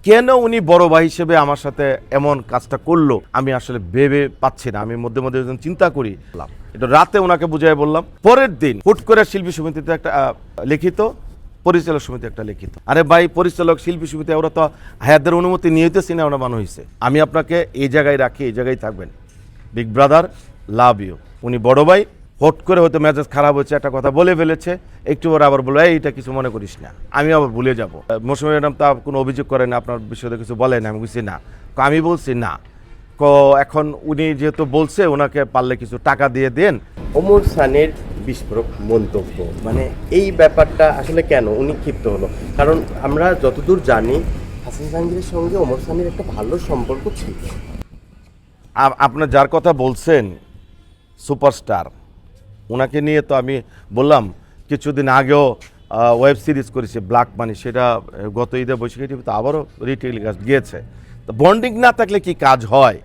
কেন উনি বড় ভাই হিসেবে আমার সাথে এমন কাজটা করলো আমি আসলে ভেবে পাচ্ছি না। আমি মধ্যে মধ্যে যখন চিন্তা করি, এটা রাতে ওনাকে বুঝাই বললাম। পরের দিন হুট করে শিল্পী সমিতিতে একটা লিখিত, পরিচালক সমিতি একটা লিখিত। আরে ভাই, পরিচালক শিল্পী সমিতি ওরা তো হায়াতদের অনুমতি নিয়েতে সিনেমা বানানো হয়েছে। আমি আপনাকে এই জায়গায় রাখি, এই জায়গায় থাকবেন। Big brother love you. উনি বড় ভাই, হট করে হয়তো মেজাজ খারাপ হচ্ছে, একটা কথা বলে ফেলেছে, একটু পরে আবার বলবো এইটা কিছু মনে করিস না, আমি আবার ভুলে যাব। মৌসুমী ম্যাডাম তা কোনো অভিযোগ করেন, আপনার বিষয়ে কিছু বলেন? আমি বলছি না। আমি বলছি না, এখন উনি যেহেতু বলছে ওনাকে পারলে কিছু টাকা দিয়ে দেন। ওমর সানির বিস্ফোরক মন্তব্য, মানে এই ব্যাপারটা আসলে কেন উনি ক্ষিপ্ত হলো? কারণ আমরা যতদূর জানি হাসান জাহাঙ্গীরের সঙ্গে ওমর সানির একটা ভালো সম্পর্ক ছিল। আপনার যার কথা বলছেন সুপারস্টার, ওনাকে নিয়ে তো আমি বললাম কিছুদিন আগেও ওয়েব সিরিজ করেছে ব্ল্যাক মানি, সেটা গত ঈদে বৈশাখী টিভিতে আবারও রিটেলিকাস্ট গিয়েছে। তো বন্ডিং না থাকলে কি কাজ হয়?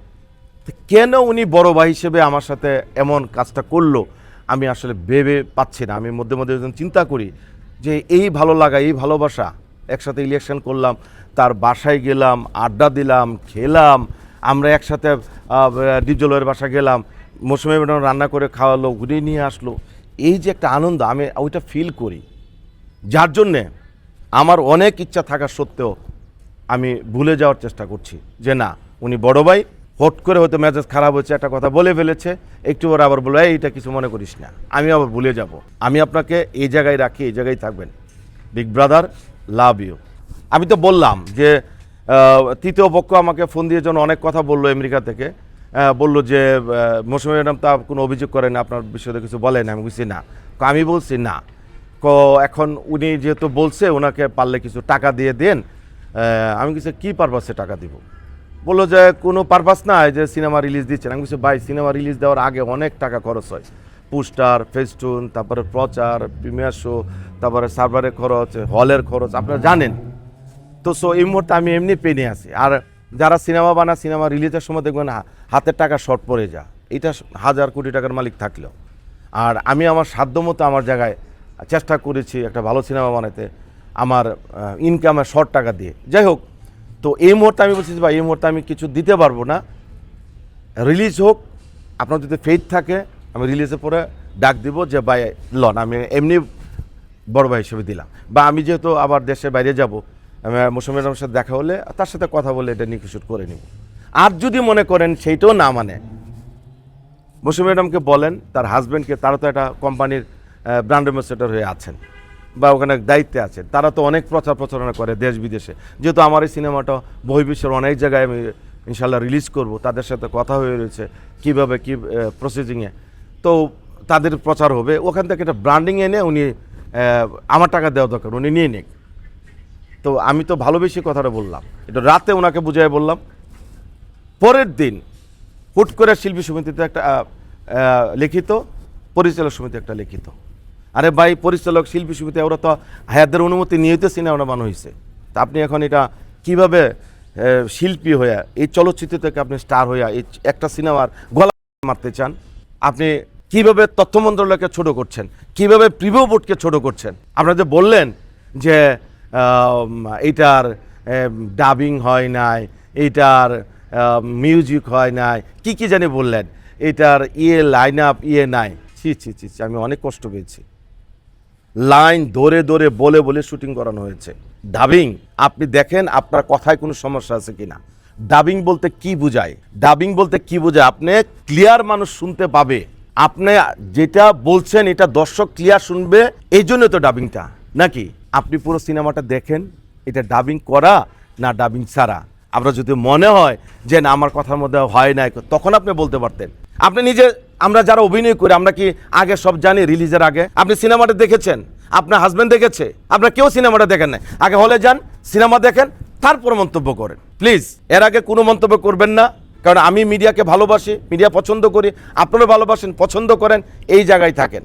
কেন উনি বড় ভাই হিসেবে আমার সাথে এমন কাজটা করলো আমি আসলে ভেবে পাচ্ছি না। আমি মধ্যে মধ্যে যখন চিন্তা করি যে এই ভালো লাগা, এই ভালোবাসা, একসাথে ইলেকশন করলাম, তার বাসায় গেলাম, আড্ডা দিলাম, খেলাম, আমরা একসাথে ডিপজলের বাসা গেলাম, মৌসুমী ম্যাডাম রান্না করে খাওয়ালো, ঘুরিয়ে নিয়ে আসলো, এই যে একটা আনন্দ আমি ওইটা ফিল করি, যার জন্যে আমার অনেক ইচ্ছা থাকা সত্ত্বেও আমি ভুলে যাওয়ার চেষ্টা করছি যে না, উনি বড় ভাই, হট করে হয়তো মেজাজ খারাপ হচ্ছে, একটা কথা বলে ফেলেছে, একটু পরে আবার বলবো এইটা কিছু মনে করিস না, আমি আবার ভুলে যাব। আমি আপনাকে এই জায়গায় রাখি, এই জায়গায় থাকবেন। Big brother love you. আমি তো বললাম যে তৃতীয় পক্ষ আমাকে ফোন দিয়ে যখন অনেক কথা বললো আমেরিকা থেকে, বললো যে মৌসুমী ম্যাডাম তা কোনো অভিযোগ করেন, আপনার বিষয়ে কিছু বলেন? আমি বলছি না। আমি বলছি না, এখন উনি যেহেতু বলছে ওনাকে পারলে কিছু টাকা দিয়ে দেন। আমি কিছু কী পারপাসে টাকা দিব? বললো যে কোনো পারপাস না, যে সিনেমা রিলিজ দিচ্ছেন। আমি বলছি ভাই, সিনেমা রিলিজ দেওয়ার আগে অনেক টাকা খরচ হয়, পোস্টার, ফেস্টুন, তারপরে প্রচার, প্রিমিয়ার শো, তারপরে সার্ভারের খরচ, হলের খরচ, আপনারা জানেন তো। সো এই মুহূর্তে আমি এমনি পেনে আছি। আর যারা সিনেমা বানা, সিনেমা রিলিজের সময় দেখবেন হাতের টাকা শর্ট পড়ে যা, এটা 1000 কোটি টাকার মালিক থাকলেও। আর আমি আমার সাধ্যমতো আমার জায়গায় চেষ্টা করেছি একটা ভালো সিনেমা বানাতে, আমার ইনকামের শর্ট টাকা দিয়ে। যাই হোক, তো এই মুহূর্তে আমি বলছি যে ভাই, এই মুহূর্তে আমি কিছু দিতে পারবো না, রিলিজ হোক, আপনার যদি ফেথ থাকে আমি রিলিজের পরে ডাক দিব যে ভাই লন, আমি এমনি বড় ভাই হিসেবে দিলাম। বা আমি যেহেতু আবার দেশের বাইরে যাব, আমি মৌসুমী ম্যাডামের সাথে দেখা হলে তার সাথে কথা বলে এটা নিকুশুট করে নিব। আর যদি মনে করেন সেইটাও না মানে, মৌসুমী ম্যাডামকে বলেন তার হাজব্যান্ডকে, তারা তো একটা কোম্পানির ব্র্যান্ড অ্যাম্বাসেডর হয়ে আছেন বা ওখানে দায়িত্বে আছেন, তারা তো অনেক প্রচার প্রচারণা করে দেশ বিদেশে। যেহেতু আমার এই সিনেমাটা বহির্বিশ্বের অনেক জায়গায় আমি ইনশাল্লাহ রিলিজ করব, তাদের সাথে কথা হয়ে রয়েছে কীভাবে কী প্রসেসিংয়ে, তো তাদের প্রচার হবে। ওখান থেকে একটা ব্র্যান্ডিং এনে উনি আমার টাকা দেওয়া দরকার, উনি নিয়ে নিক। তো আমি তো ভালোবেসে কথাটা বললাম, এটা রাতে ওনাকে বুঝাই বললাম। পরের দিন হুট করে শিল্পী সমিতিতে একটা লিখিত, পরিচালক সমিতি একটা লিখিত। আরে ভাই, পরিচালক শিল্পী সমিতি ওরা তো হায়াতদের অনুমতি নিয়েতে সিনেমা বানানো হয়েছে। তা আপনি এখন এটা কিভাবে শিল্পী হইয়া, এই চলচ্চিত্র থেকে আপনি স্টার হইয়া এই একটা সিনেমার গলা মারতে চান? আপনি কিভাবে তথ্য মন্ত্রণালয়কে ছোট করছেন, কিভাবে প্রিভিউ বোর্ডকে ছোট করছেন? আপনারা যে বললেন যে এইটার ডাবিং হয় নাই, এইটার মিউজিক হয় নাই, কি জানি বললেন, এটার লাইন আপ নাই। ছি ছি ছি, আমি অনেক কষ্ট পেয়েছি। লাইন ধরে ধরে বলে বলে শুটিং করানো হয়েছে। ডাবিং আপনি দেখেন আপনার কথায় কোনো সমস্যা আছে কিনা। ডাবিং বলতে কি বোঝায়? ডাবিং বলতে কি বোঝায়? আপনি ক্লিয়ার মানুষ শুনতে পাবে, আপনি যেটা বলছেন এটা দর্শক ক্লিয়ার শুনবে, এই জন্য তো ডাবিংটা। নাকি আপনি পুরো সিনেমাটা দেখেন, এটা ডাবিং করা না ডাবিং ছাড়া। আপনার যদি মনে হয় যে না আমার কথার মধ্যে হয় নাই, তখন আপনি বলতে পারতেন। আপনি নিজে, আমরা যারা অভিনয় করি আমরা কি আগে সব জানি? রিলিজের আগে আপনি সিনেমাটা দেখেছেন, আপনার হাজব্যান্ড দেখেছে, আপনার কেউ সিনেমাটা দেখেন নাই। আগে হলে যান, সিনেমা দেখেন, তারপর মন্তব্য করেন। প্লিজ এর আগে কোনো মন্তব্য করবেন না, কারণ আমি মিডিয়াকে ভালোবাসি, মিডিয়া পছন্দ করি, আপনারা ভালোবাসেন, পছন্দ করেন, এই জায়গায় থাকেন।